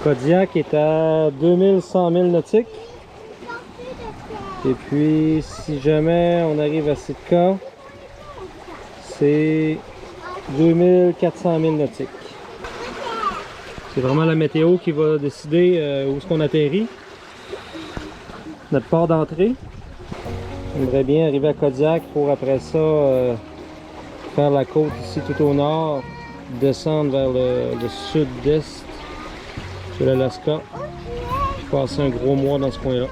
Kodiak est à 2100 000 nautiques. Et puis, si jamais on arrive à Sitka, c'est 2400 000 nautiques. C'est vraiment la météo qui va décider où est-ce qu'on atterrit. Notre port d'entrée. J'aimerais bien arriver à Kodiak pour après ça faire la côte ici tout au nord, descendre vers le sud-est de l'Alaska. Passer un gros mois dans ce coin-là.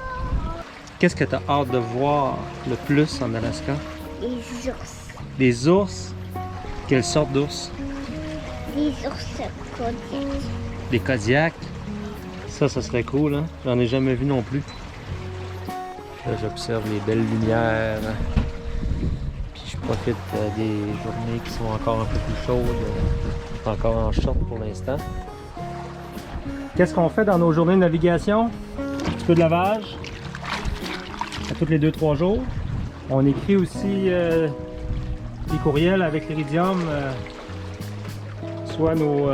Qu'est-ce que tu as hâte de voir le plus en Alaska? Les ours. Des ours? Quelle sorte d'ours? Des ours Kodiak. Des Kodiaks? Ça serait cool, hein? J'en ai jamais vu non plus. Là, j'observe les belles lumières. Puis je profite des journées qui sont encore un peu plus chaudes. Je suis encore en short pour l'instant. Qu'est-ce qu'on fait dans nos journées de navigation? Un petit peu de lavage. À tous les 2-3 jours. On écrit aussi des courriels avec l'Iridium, soit nos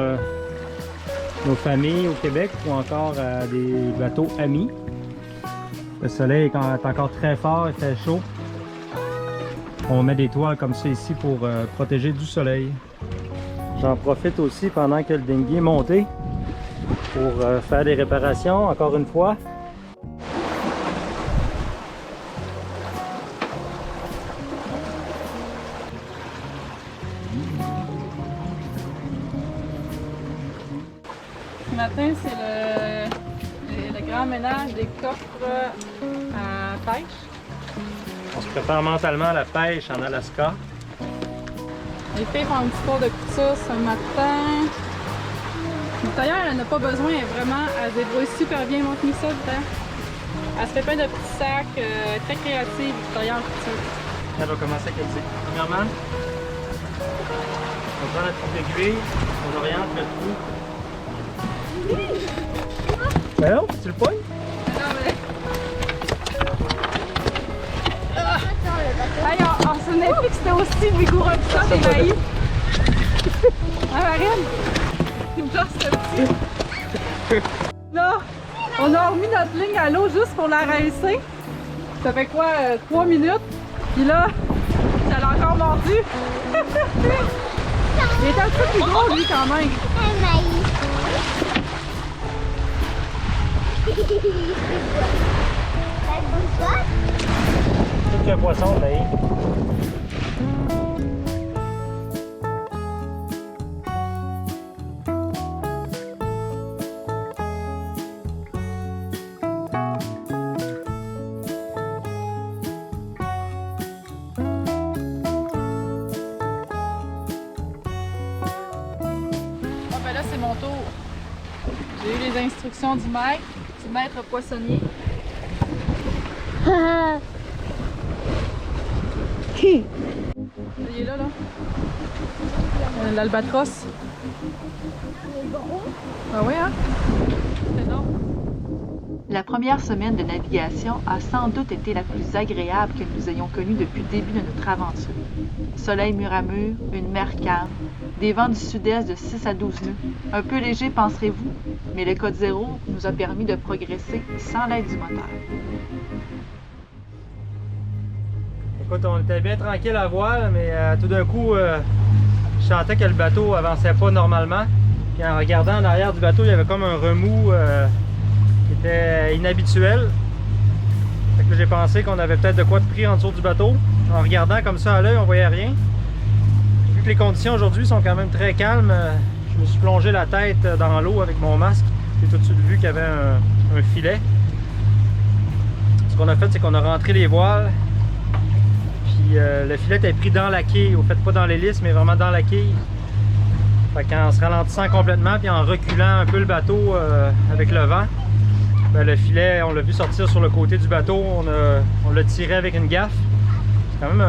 familles au Québec ou encore à des bateaux amis. Le soleil est encore très fort, il fait chaud. On met des toiles comme ça ici pour protéger du soleil. J'en profite aussi pendant que le dinghy est monté pour faire des réparations, encore une fois. Ce matin, c'est le grand ménage des coffres à pêche. On se prépare mentalement à la pêche en Alaska. Les filles font un petit tour de couture ce matin. D'ailleurs, elle n'a pas besoin, elle est vraiment, elle se débrouille super bien, montre-nous ça dedans. Elle se fait plein de petits sacs, très créative, d'ailleurs, couture. Elle va commencer avec ça. Premièrement, on prend notre petite aiguille, on oriente le trou. Ben non, tu le pognes? Non, mais... Hey, on se souvenait plus que c'était aussi vigoureux que ça, les maïs. Ah, Marine? Il me gosse le petit. Là, on a remis notre ligne à l'eau juste pour la rincer. Ça fait quoi, 3 minutes? Puis là, ça l'a encore mordu. Il est un peu plus gros, lui, quand même. Un maïs. Tout qu'un poisson, là. Ah ben là, c'est mon tour. J'ai eu les instructions du maître poissonnier. Il est là, là. L'albatros. Ah oui, hein? C'est énorme. La première semaine de navigation a sans doute été la plus agréable que nous ayons connue depuis le début de notre aventure. Soleil mur à mur, une mer calme, des vents du sud-est de 6 à 12 nœuds. Un peu léger, penserez-vous, mais le code zéro nous a permis de progresser sans l'aide du moteur. Écoute, on était bien tranquille à voile, mais tout d'un coup, je sentais que le bateau avançait pas normalement. Puis en regardant en arrière du bateau, il y avait comme un remous qui était inhabituel. Fait que j'ai pensé qu'on avait peut-être de quoi de pris en dessous du bateau. En regardant comme ça à l'œil, on voyait rien. Vu que les conditions aujourd'hui sont quand même très calmes, je me suis plongé la tête dans l'eau avec mon masque. J'ai tout de suite vu qu'il y avait un filet. Ce qu'on a fait, c'est qu'on a rentré les voiles. Puis le filet était pris dans la quille, au fait pas dans l'hélice, mais vraiment dans la quille. Fait qu'en se ralentissant complètement, puis en reculant un peu le bateau avec le vent, ben, le filet, on l'a vu sortir sur le côté du bateau, on l'a tiré avec une gaffe. C'est quand même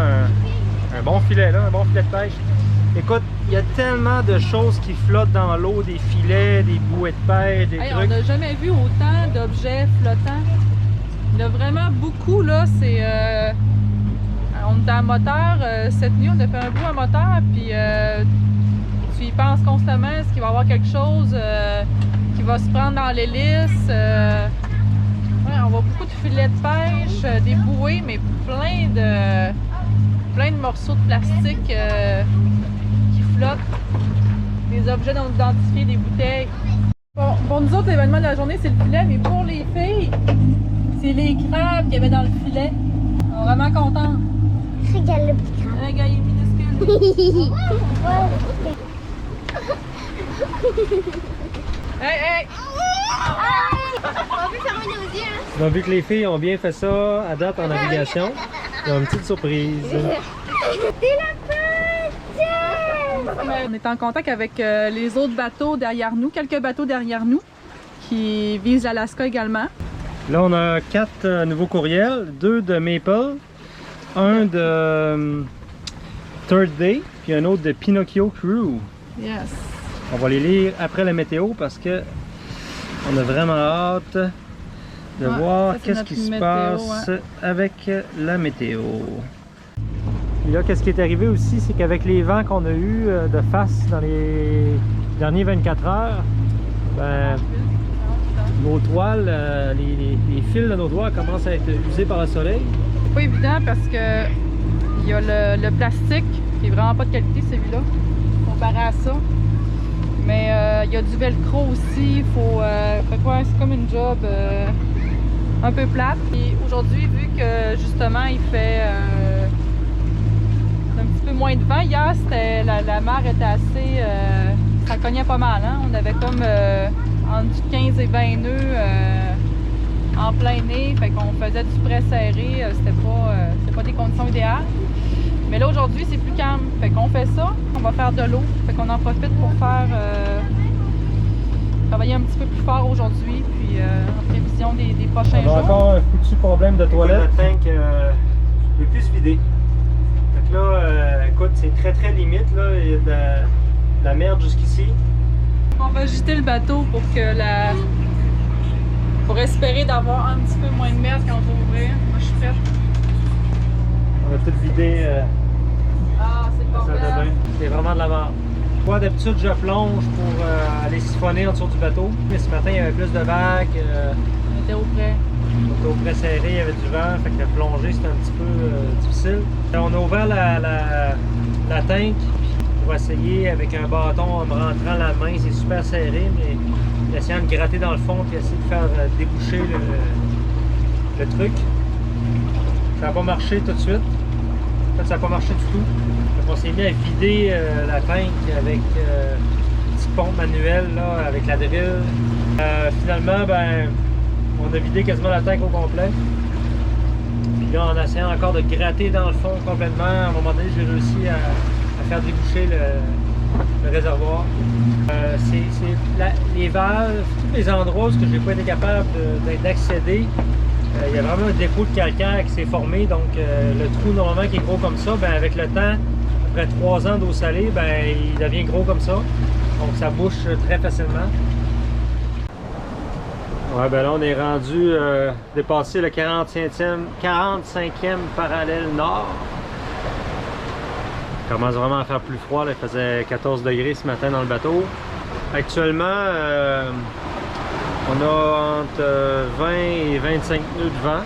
un bon filet, là, un bon filet de pêche. Écoute, il y a tellement de choses qui flottent dans l'eau, des filets, des bouées de pêche, des Hey, trucs. on n'a jamais vu autant d'objets flottants. Il y en a vraiment beaucoup, là. C'est... on est en moteur. Cette nuit, on a fait un bout à moteur, puis tu y penses constamment, est-ce qu'il va y avoir quelque chose qui va se prendre dans l'hélice? Ouais, on voit beaucoup de filets de pêche, des bouées, mais plein de morceaux de plastique qui flottent, des objets non identifiés, des bouteilles. Bon, pour nous autres, l'événement de la journée, c'est le filet, mais pour les filles, c'est les crabes qu'il y avait dans le filet. On est vraiment contents. Regarde le petit crabe. Regarde, il est minuscule. Hey, hey! On peut fermer nos yeux. On a vu que les filles ont bien fait ça à date en navigation. Ils ont une petite surprise. C'est la On est en contact avec les autres bateaux derrière nous, quelques bateaux derrière nous qui visent l'Alaska également. Là, on a 4 nouveaux courriels, 2 de Maple, un de Third Day, puis un autre de Pinocchio Crew. Yes. On va les lire après la météo parce que on a vraiment hâte de voir ça, c'est qu'est-ce notre qui se météo, passe avec la météo. Et là, qu'est-ce qui est arrivé aussi, c'est qu'avec les vents qu'on a eu de face dans les derniers 24 heures, ben, nos toiles, les fils de nos doigts commencent à être usés par le soleil. C'est pas évident parce que il y a le plastique qui est vraiment pas de qualité, celui-là, comparé à ça. Mais il y a du velcro aussi, c'est comme une job un peu plate. Et aujourd'hui, vu que justement il fait un petit peu moins de vent, hier la mer était assez, ça cognait pas mal, hein? On avait comme entre 15 et 20 nœuds en plein nez, fait qu'on faisait du près serré, c'était pas des conditions idéales. Mais là aujourd'hui c'est plus calme, fait qu'on fait ça, on va faire de l'eau, fait qu'on en profite pour faire travailler un petit peu plus fort aujourd'hui, puis en prévision des prochains jours. On a encore un foutu problème de toilette. Le tank ne peut plus se vider. Fait que là, écoute, c'est très limite, là. Il y a de la merde jusqu'ici. On va jeter le bateau pour espérer d'avoir un petit peu moins de merde quand on va ouvrir. Moi je suis prête. On a tout vidé. Ah, c'est pas vrai. C'est vraiment de la merde. Moi, d'habitude, je plonge pour aller siphonner en dessous du bateau. Mais ce matin, il y avait plus de vagues. On était au près. On était au près serré, il y avait du vent. Fait que la plongée, c'était un petit peu difficile. On a ouvert la tank pour essayer avec un bâton en me rentrant la main. C'est super serré, mais essayant de gratter dans le fond et essayer de faire déboucher le truc. Ça n'a pas marché tout de suite. En fait, ça n'a pas marché du tout. Donc, on s'est mis à vider la tank avec une petite pompe manuelle là, avec la drill. Finalement, ben, on a vidé quasiment la tank au complet. Puis là, en essayant encore de gratter dans le fond complètement, à un moment donné, j'ai réussi à faire déboucher le réservoir. Les valves, tous les endroits où je n'ai pas été capable d'accéder, il y a vraiment un dépôt de calcaire qui s'est formé, donc le trou normalement qui est gros comme ça, ben, avec le temps, après 3 ans d'eau salée, ben, il devient gros comme ça, donc ça bouche très facilement. Ouais, ben là on est rendu dépassé le 45e parallèle nord. Il commence vraiment à faire plus froid, là. Il faisait 14 degrés ce matin dans le bateau. Actuellement, on a entre 20 et 25 nœuds de vent,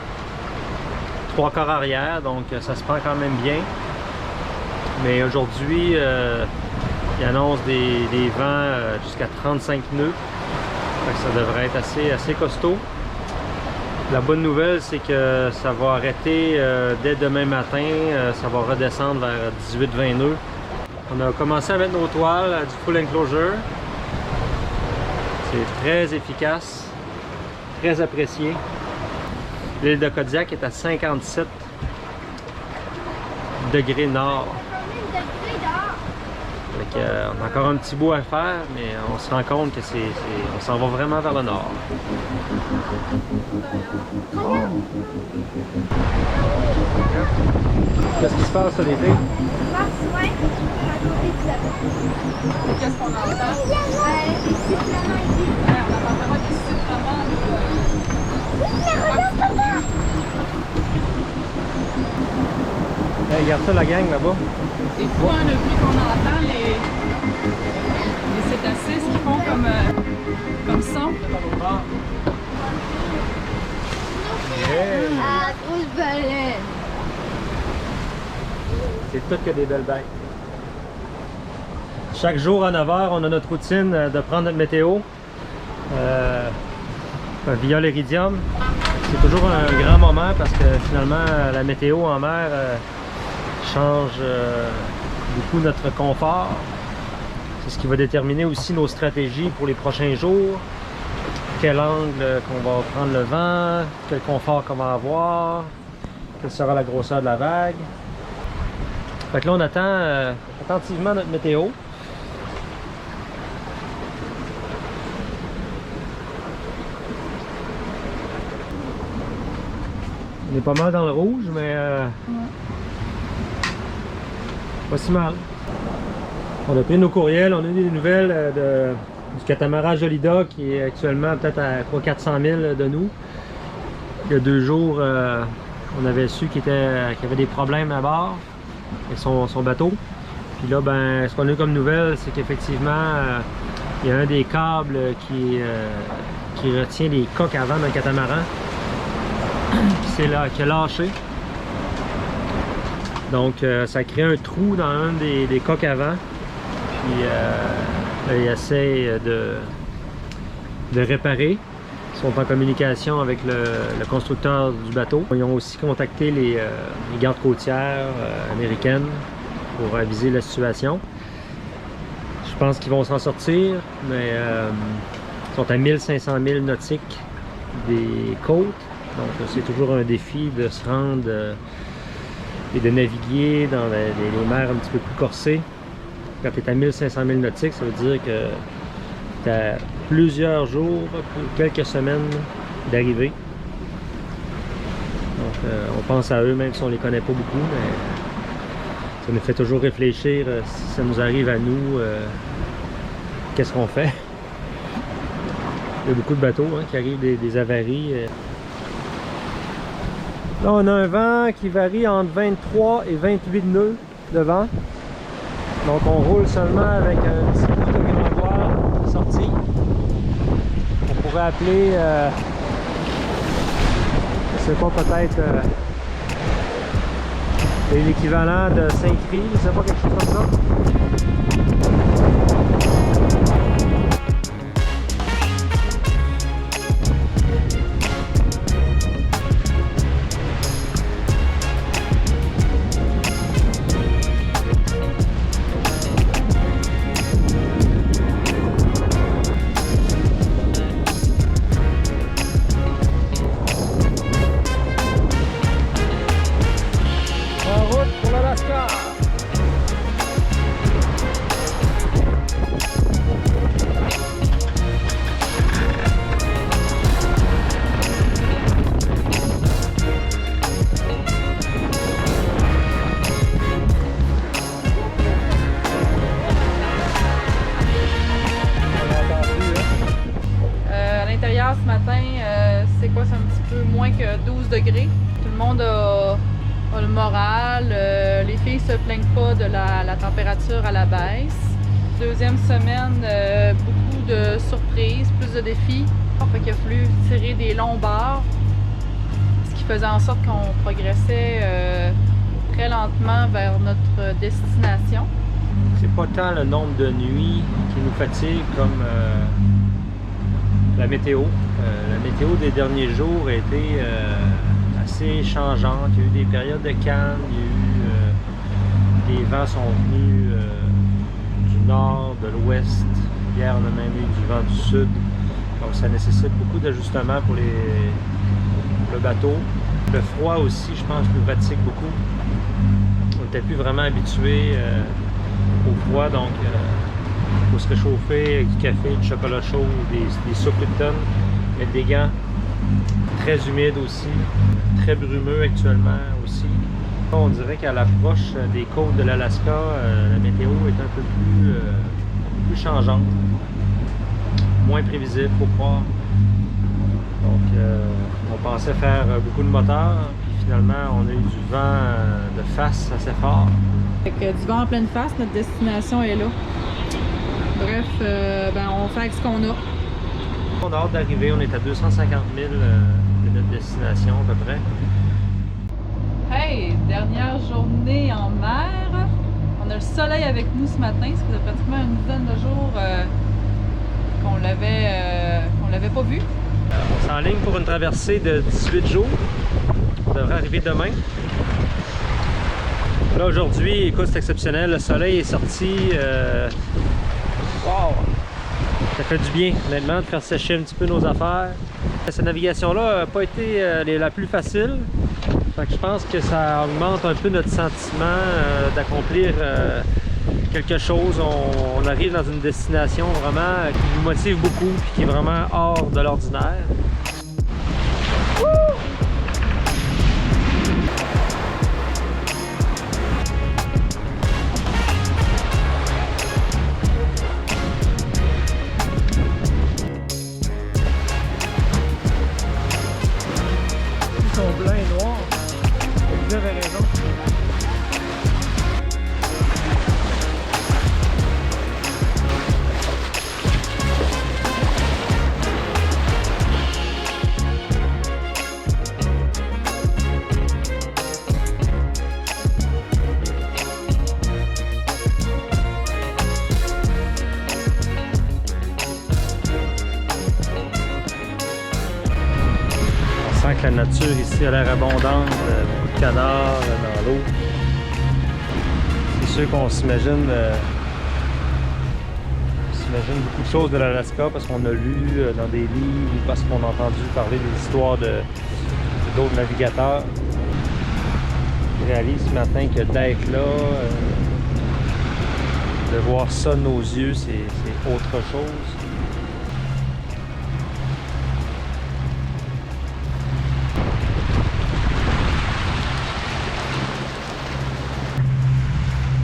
3/4 arrière, donc ça se prend quand même bien. Mais aujourd'hui, il annonce des vents jusqu'à 35 nœuds, donc ça devrait être assez costaud. La bonne nouvelle, c'est que ça va arrêter dès demain matin, ça va redescendre vers 18-20 nœuds. On a commencé à mettre nos toiles à du full enclosure. C'est très efficace, très apprécié. L'île de Kodiak est à 57 degrés nord. Donc, on a encore un petit bout à faire, mais on se rend compte que on s'en va vraiment vers le nord. Qu'est-ce qui se passe sur l'été? Qu'est-ce qu'on entend? On entendra des sifflements. Hey, regarde ça la gang là-bas. C'est fou, hein, le bruit qu'on entend, font comme son. Ah, grosse baleine. C'est tout que des belles bêtes. Chaque jour à 9h, on a notre routine de prendre notre météo via l'Iridium. C'est toujours un grand moment parce que finalement la météo en mer change beaucoup notre confort. C'est ce qui va déterminer aussi nos stratégies pour les prochains jours. Quel angle qu'on va prendre le vent, quel confort qu'on va avoir, quelle sera la grosseur de la vague. Fait que là on attend attentivement notre météo. On est pas mal dans le rouge, mais pas si mal. On a pris nos courriels, on a eu des nouvelles du catamaran Jolida qui est actuellement peut-être à 400 000 de nous. Il y a 2 jours, on avait su qu'il y avait des problèmes à bord avec son bateau. Puis là, ben, ce qu'on a eu comme nouvelle, c'est qu'effectivement, il y a un des câbles qui retient les coques avant d'un catamaran qui a lâché. Donc ça crée un trou dans un des coques avant. Puis ils essayent de réparer. Ils sont en communication avec le constructeur du bateau. Ils ont aussi contacté les gardes côtières américaines pour aviser la situation. Je pense qu'ils vont s'en sortir, mais ils sont à 1500 000 nautiques des côtes. Donc c'est toujours un défi de se rendre et de naviguer dans les mers un petit peu plus corsées. Quand tu es à 1500 000 nautiques, ça veut dire que tu as plusieurs jours, quelques semaines d'arrivée. Donc on pense à eux, même si on les connaît pas beaucoup, mais ça nous fait toujours réfléchir si ça nous arrive à nous, qu'est-ce qu'on fait? Il y a beaucoup de bateaux qui arrivent des avaries. Là, on a un vent qui varie entre 23 et 28 nœuds de vent. Donc, on roule seulement avec un petit bout de grand voile sorti. On pourrait appeler, je sais pas, peut-être l'équivalent de Saint-Cry, je sais pas, quelque chose comme ça. Ce matin, c'est quoi? C'est un petit peu moins que 12 degrés. Tout le monde a le moral. Les filles se plaignent pas de la température à la baisse. Deuxième semaine, beaucoup de surprises, plus de défis. Fait qu'il a fallu tirer des longs bords, ce qui faisait en sorte qu'on progressait très lentement vers notre destination. C'est pas tant le nombre de nuits qui nous fatigue comme la météo. La météo des derniers jours a été assez changeante. Il y a eu des périodes de calme, il y a eu des vents sont venus du nord, de l'ouest. Hier, on a même eu du vent du sud. Donc ça nécessite beaucoup d'ajustements pour le bateau. Le froid aussi, je pense, nous fatigue beaucoup. On n'était plus vraiment habitué au froid, donc il faut se réchauffer avec du café, du chocolat chaud, des soupes Lipton, mettre des gants. Très humide aussi, très brumeux actuellement aussi. On dirait qu'à l'approche des côtes de l'Alaska, la météo est un peu plus changeante, moins prévisible, faut croire. Donc on pensait faire beaucoup de moteurs, puis finalement on a eu du vent de face assez fort. Avec du vent en pleine face, notre destination est là. Bref, on fait avec ce qu'on a. On a hâte d'arriver, on est à 250 000 de notre destination à peu près. Hey, dernière journée en mer. On a le soleil avec nous ce matin, ça faisait pratiquement une dizaine de jours qu'on l'avait pas vu. On s'enligne pour une traversée de 18 jours. On devrait arriver demain. Là aujourd'hui, écoute, c'est exceptionnel. Le soleil est sorti. Wow! Ça fait du bien, honnêtement, de faire sécher un petit peu nos affaires. Cette navigation-là n'a pas été la plus facile. Fait que je pense que ça augmente un peu notre sentiment d'accomplir quelque chose. On arrive dans une destination vraiment qui nous motive beaucoup et qui est vraiment hors de l'ordinaire. Ils sont blancs et noirs. Vous avez raison. On sent que la nature ici a l'air abondante, beaucoup de canards dans l'eau. C'est sûr qu'on s'imagine beaucoup de choses de l'Alaska parce qu'on a lu dans des livres ou parce qu'on a entendu parler des histoires d'autres navigateurs. Je réalise ce matin que d'être là, de voir ça de nos yeux, c'est autre chose.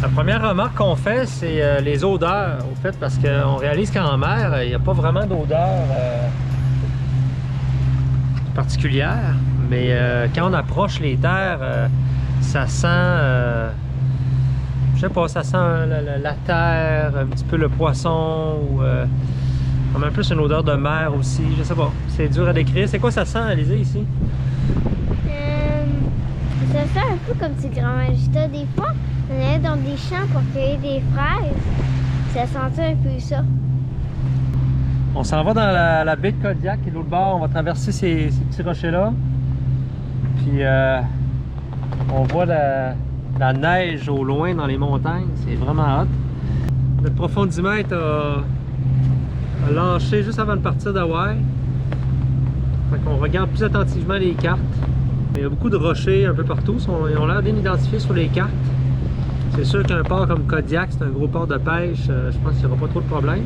La première remarque qu'on fait, c'est les odeurs, au fait, parce qu'on réalise qu'en mer, il n'y a pas vraiment d'odeur particulière, mais quand on approche les terres, ça sent, je sais pas, ça sent la terre, un petit peu le poisson, ou comme un peu une odeur de mer aussi, je sais pas, c'est dur à décrire. C'est quoi ça sent, Alizée, ici? Ça sent un peu comme si grand-mère Gita, des fois, on allait dans des champs pour cueillir des fraises. Ça sentait un peu ça. On s'en va dans la baie de Kodiak et de l'autre bord, on va traverser ces petits rochers-là. Puis on voit la neige au loin dans les montagnes, c'est vraiment hot. Notre profondimètre a lâché juste avant de partir d'Hawaï. Fait qu'on regarde plus attentivement les cartes. Il y a beaucoup de rochers un peu partout, ils ont l'air bien identifiés sur les cartes. C'est sûr qu'un port comme Kodiak, c'est un gros port de pêche, je pense qu'il n'y aura pas trop de problèmes.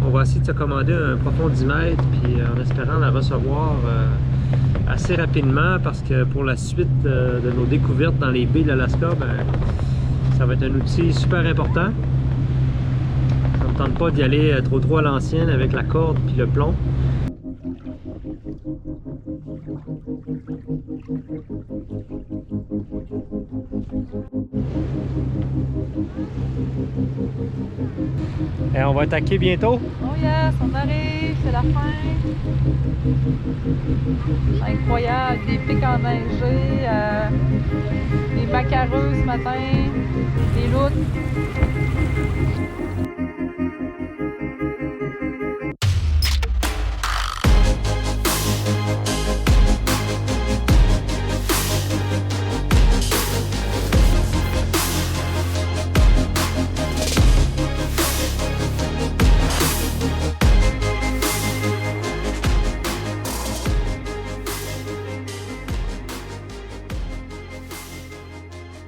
On va essayer de se commander un profondimètre, puis en espérant la recevoir assez rapidement, parce que pour la suite de nos découvertes dans les baies de l'Alaska, ça va être un outil super important. Ça ne me tente pas d'y aller trop à l'ancienne avec la corde puis le plomb. Et on va attaquer bientôt. Oh yes, on arrive, c'est la fin. Incroyable, des pics enneigés, des macareux ce matin, des loutres.